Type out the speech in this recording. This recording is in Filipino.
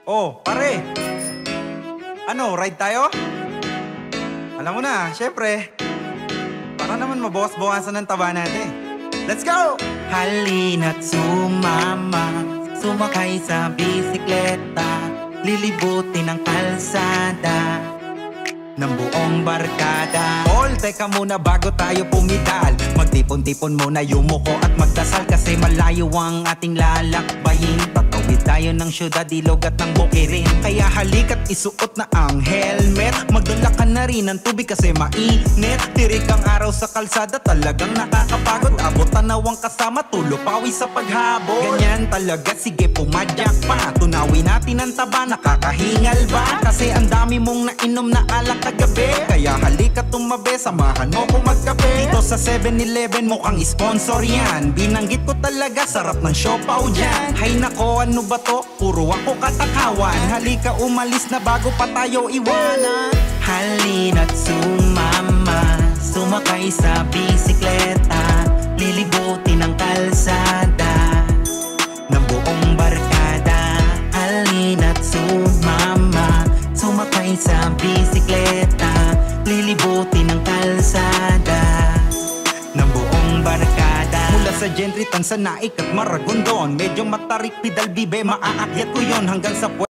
Oh, pare! Ano, ride tayo? Alam mo na, syempre. Para naman mabawas-bawasan ng taba natin. Let's go! Halina't sumama, sumakay sa bisikleta, lilibutin ang kalsada ng buong barkada. Tol, teka muna bago tayo pumidal. Magtipon-tipon muna yumuko at magdasal, kasi malayo ang ating lalakbayin. Tatawid tayo ng syudad, ilog at ng bukirin. Kaya halika't isuot na ang helmet. Magdala ka na rin ng tubig kasi mainit. Tirik ang araw sa kalsada, talagang nakakapagod. Abot tanawang kasama, tulo pawi sa paghabol. Ganyan talaga, sige pumadyak pa. Tunawin natin ang taba, nakakahingal ba? Kasi ang dami mong nainom na alak kagabi. Kaya halika tumabi, samahan mo ko magkape. Dito sa 7-Eleven mukhang sponsor yan. Binanggit ko talaga, sarap ng siopaw dyan. Hay nako, ano ba to? Puro ako katakawan. Halika umalis na bago pa tayo iwanan. Halina't sumama, sumakay sa bisikleta, lilibutin ang kalsada ng buong barkada. Halina't sumama, sumakay sa bisikleta, lilibutin ang kalsada ng buong barkada. Mula sa Gentry, Tansa, Naik at Maragondon, medyo matarik, Pidal, Bibe, maaakyat ko yon hanggang sa